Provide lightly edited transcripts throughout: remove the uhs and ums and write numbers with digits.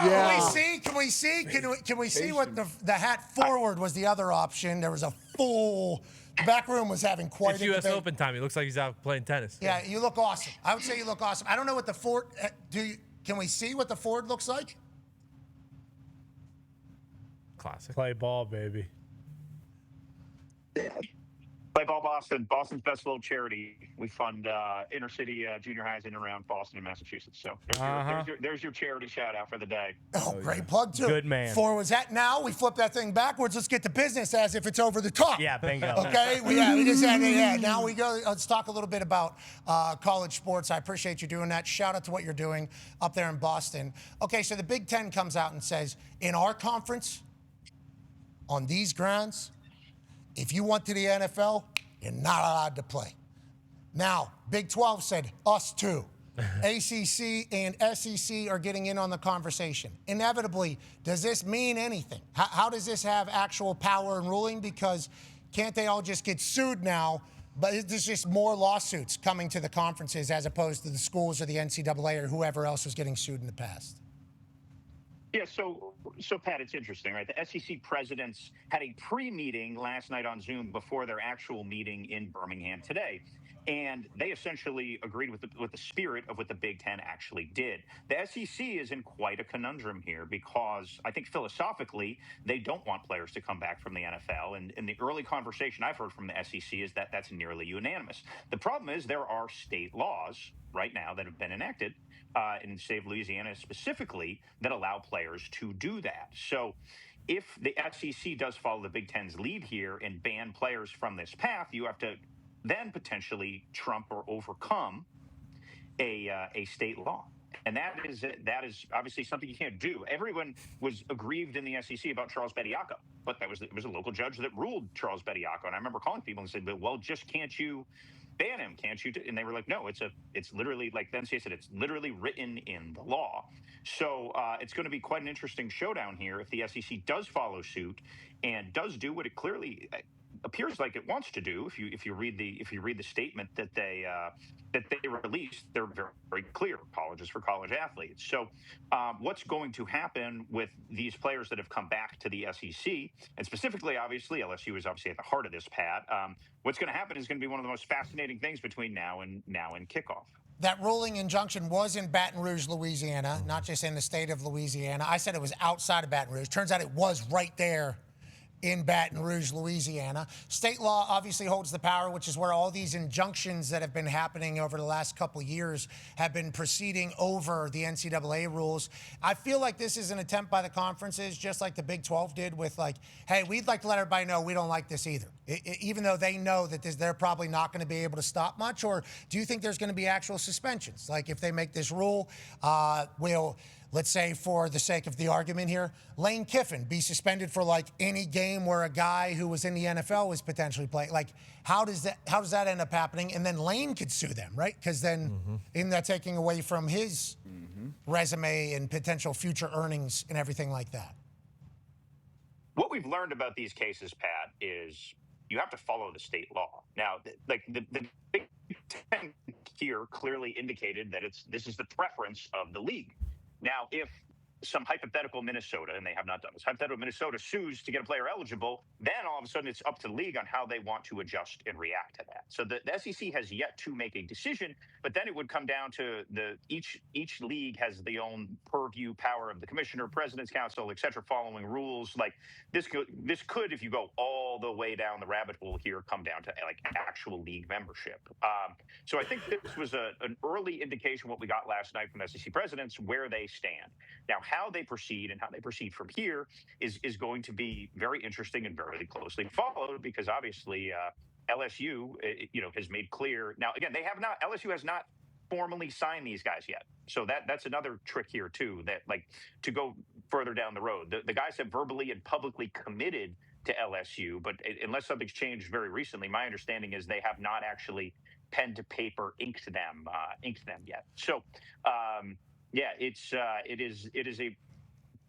Yeah. Can we see what the hat forward was the other option? There was a full. The back room was having quite It's a U.S. debate. Open time. He looks like he's out playing tennis. Yeah, you look awesome. I would say you look awesome. I don't know what the Ford. Can we see what the Ford looks like? Classic. Play ball, baby. Play Ball Boston, Boston's best little charity. We fund inner city junior highs in and around Boston and Massachusetts. So there's your charity shout out for the day. Oh, great plug, too. Good man. Ford was that. Now we flip that thing backwards. Let's get to business as if it's over the top. Yeah, bingo. Okay? We just had it. Yeah, now we go. Let's talk a little bit about college sports. I appreciate you doing that. Shout out to what you're doing up there in Boston. Okay, so the Big Ten comes out and says, in our conference, on these grounds, if you went to the NFL, you're not allowed to play. Now, Big 12 said, us too. ACC and SEC are getting in on the conversation. Inevitably, does this mean anything? How does this have actual power and ruling? Because can't they all just get sued now? But there's just more lawsuits coming to the conferences as opposed to the schools or the NCAA or whoever else was getting sued in the past. Yeah, so Pat, it's interesting, right? The SEC presidents had a pre-meeting last night on Zoom before their actual meeting in Birmingham today, and they essentially agreed with the spirit of what the Big Ten actually did. The SEC is in quite a conundrum here because I think philosophically they don't want players to come back from the NFL, and in the early conversation I've heard from the SEC is that that's nearly unanimous. The problem is there are state laws right now that have been enacted in the state of Louisiana specifically that allow players to do that. So if the SEC does follow the Big Ten's lead here and ban players from this path, you have to then potentially trump or overcome a state law. And that is obviously something you can't do. Everyone was aggrieved in the SEC about Charles Bediako, but it was a local judge that ruled Charles Bediako. And I remember calling people and said, well, just can't you ban him? Can't you? And they were like, no, it's literally, like the NCAA said, it's literally written in the law. So it's going to be quite an interesting showdown here if the SEC does follow suit and does do what it clearly appears like it wants to do. If you read the statement that they released, they're very, very clear. Apologies for college athletes. So what's going to happen with these players that have come back to the SEC, and specifically, obviously, LSU is obviously at the heart of this, Pat. What's going to happen is going to be one of the most fascinating things between now and kickoff. That ruling injunction was in Baton Rouge, Louisiana, not just in the state of Louisiana. I said it was outside of Baton Rouge. Turns out it was right there in Baton Rouge, Louisiana. State law obviously holds the power, which is where all these injunctions that have been happening over the last couple of years have been proceeding over the NCAA rules. I feel like this is an attempt by the conferences, just like the Big 12 did with like, hey, we'd like to let everybody know we don't like this either. Even though they know that they're probably not going to be able to stop much, or do you think there's going to be actual suspensions? Like if they make this rule, let's say for the sake of the argument here, Lane Kiffin be suspended for like any game where a guy who was in the NFL was potentially playing. Like how does that end up happening? And then Lane could sue them, right? Because then isn't that taking away from his resume and potential future earnings and everything like that? What we've learned about these cases, Pat, is you have to follow the state law. Now, like the Big Ten here clearly indicated that this is the preference of the league. Now, if some hypothetical Minnesota, and they have not done this, hypothetical Minnesota sues to get a player eligible, then all of a sudden it's up to the league on how they want to adjust and react to that. So the SEC has yet to make a decision, but then it would come down to each league has the own purview power of the commissioner, president's council, et cetera, following rules. Like this could, if you go all the way down the rabbit hole here, come down to like actual league membership. So I think this was an early indication what we got last night from SEC presidents, where they stand. Now, how they proceed and how they proceed from here is going to be very interesting and very closely followed because obviously LSU, has made clear. Now, again, LSU has not formally signed these guys yet. So that's another trick here, too, that like to go further down the road. The guys have verbally and publicly committed to LSU, but unless something's changed very recently, my understanding is they have not actually pen to paper inked them yet. So, it is a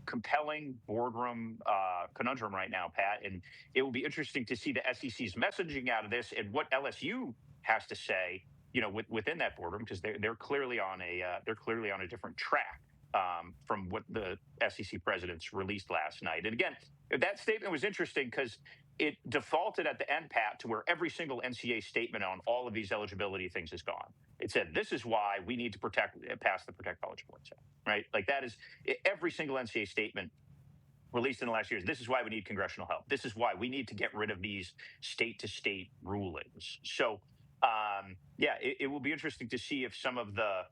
compelling boardroom conundrum right now, Pat, and it will be interesting to see the SEC's messaging out of this and what LSU has to say, within that boardroom because they're clearly on a different track from what the SEC presidents released last night. And again, that statement was interesting because it defaulted at the end, Pat, to where every single NCAA statement on all of these eligibility things is gone. It said, this is why we need to pass the Protect College Sports Act, right? Like that is every single NCAA statement released in the last years. This is why we need congressional help. This is why we need to get rid of these state-to-state rulings. So, it will be interesting to see if some of the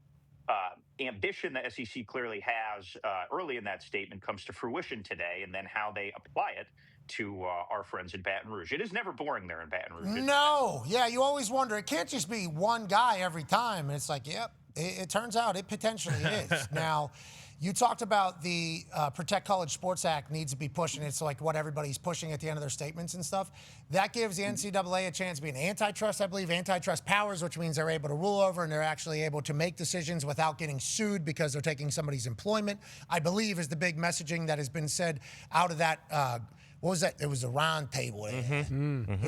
ambition the SEC clearly has early in that statement comes to fruition today, and then how they apply it to our friends in Baton Rouge. It is never boring there in Baton Rouge. No, yeah, you always wonder. It can't just be one guy every time. And it's like, yep, it turns out it potentially is. Now, you talked about the Protect College Sports Act needs to be pushing. It's like what everybody's pushing at the end of their statements and stuff. That gives the NCAA a chance to be an antitrust, I believe, antitrust powers, which means they're able to rule over and they're actually able to make decisions without getting sued because they're taking somebody's employment, I believe is the big messaging that has been said out of that. What was that? It was a round table. It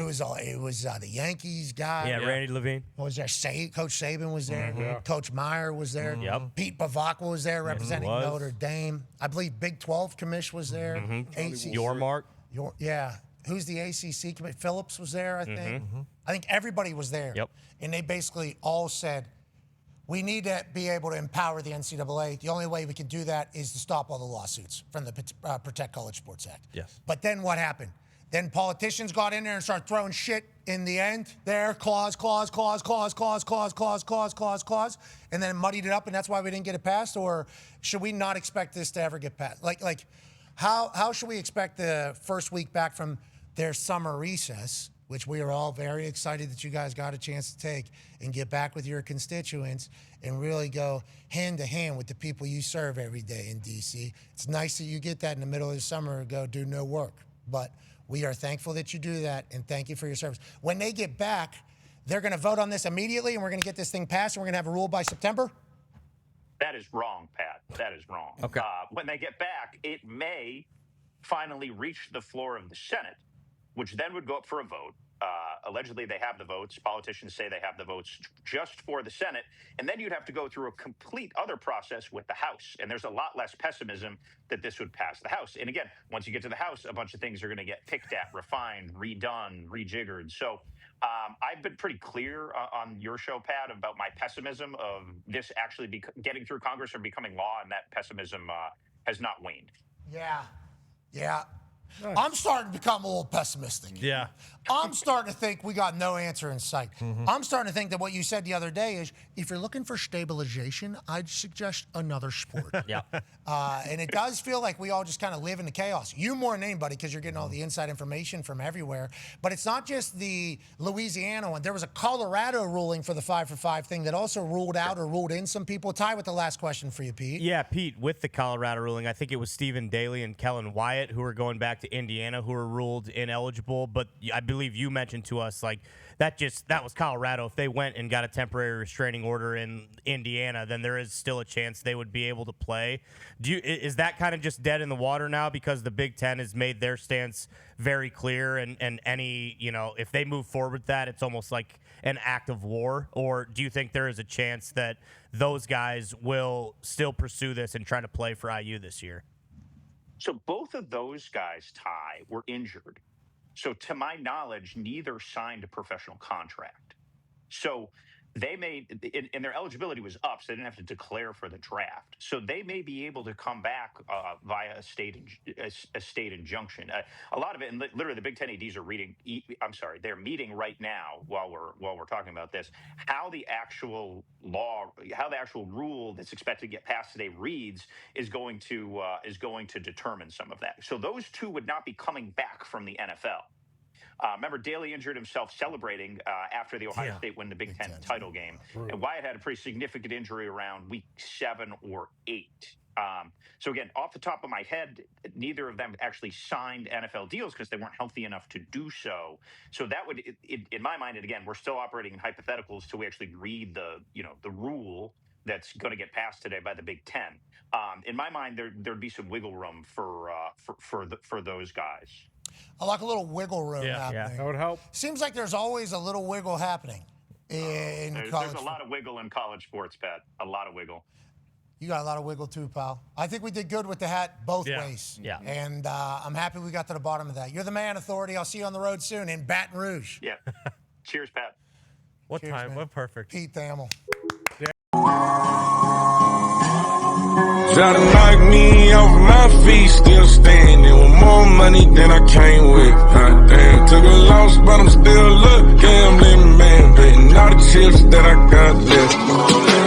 was the Yankees guy. Yeah, Randy Levine. What was there? Coach Saban was there. Coach Meyer was there. Yep. Pete Bavacqua was there representing Notre Dame. I believe Big 12 commish was there. ACC. Yormark. Who's the ACC commish? Phillips was there, I think. I think everybody was there. Yep. And they basically all said, we need to be able to empower the NCAA. The only way we can do that is to stop all the lawsuits from the Protect College Sports Act. Yes. But then what happened? Then politicians got in there and started throwing shit in the end. There, clause, and then muddied it up, and that's why we didn't get it passed? Or should we not expect this to ever get passed? Like, how should we expect the first week back from their summer recess, which we are all very excited that you guys got a chance to take, and get back with your constituents and really go hand to hand with the people you serve every day in D.C. It's nice that you get that in the middle of the summer and go do no work. But we are thankful that you do that, and thank you for your service. When they get back, they're going to vote on this immediately, and we're going to get this thing passed, and we're going to have a rule by September? That is wrong, Pat. That is wrong. Okay. When they get back, it may finally reach the floor of the Senate, which then would go up for a vote. Allegedly, they have the votes. Politicians say they have the votes just for the Senate. And then you'd have to go through a complete other process with the House. And there's a lot less pessimism that this would pass the House. And again, once you get to the House, a bunch of things are going to get picked at, refined, redone, rejiggered. So I've been pretty clear on your show, Pat, about my pessimism of this actually getting through Congress or becoming law. And that pessimism has not waned. Yeah. Nice. I'm starting to become a little pessimistic. Yeah. I'm starting to think we got no answer in sight. I'm starting to think that what you said the other day is, if you're looking for stabilization, I'd suggest another sport. Yeah. And it does feel like we all just kind of live in the chaos. You more than anybody, because you're getting all the inside information from everywhere. But it's not just the Louisiana one. There was a Colorado ruling for the 5-for-5 thing that also ruled out or ruled in some people. Ty, with the last question for you, Pete. Yeah, Pete, with the Colorado ruling, I think it was Stephen Daly and Kellen Wyatt who were going back to Indiana who were ruled ineligible. But I believe you mentioned to us, like, that was Colorado. If they went and got a temporary restraining order in Indiana, then there is still a chance they would be able to play. Is that kind of just dead in the water now because the Big Ten has made their stance very clear, and any, if they move forward with that, it's almost like an act of war? Or do you think there is a chance that those guys will still pursue this and try to play for IU this year? So both of those guys, Ty, were injured. So to my knowledge, neither signed a professional contract. So they and their eligibility was up, so they didn't have to declare for the draft. So they may be able to come back via a state injunction. A lot of it, and literally the Big Ten ADs are they're meeting right now while we're talking about this, how the actual rule that's expected to get passed today reads is going to determine some of that. So those two would not be coming back from the NFL. Remember, Daly injured himself celebrating after the Ohio State win the Big Ten title game. And Wyatt had a pretty significant injury around week 7 or 8. So again, off the top of my head, neither of them actually signed NFL deals because they weren't healthy enough to do so. So that would, in my mind, and again, we're still operating in hypotheticals till we actually read the rule that's going to get passed today by the Big Ten. In my mind, there'd be some wiggle room for those guys. I like a little wiggle room happening. Yeah, that would help. Seems like there's always a little wiggle happening in college. There's a lot of wiggle in college sports, Pat. A lot of wiggle. You got a lot of wiggle too, pal. I think we did good with the hat both Yeah. ways. Yeah. And I'm happy we got to the bottom of that. You're the man, Authority. I'll see you on the road soon in Baton Rouge. Yeah. Cheers, Pat. What Cheers, time? man. What perfect. Pete Thamel. Try to knock me off my feet, still standing with more money than I came with. Goddamn, took a loss, but I'm still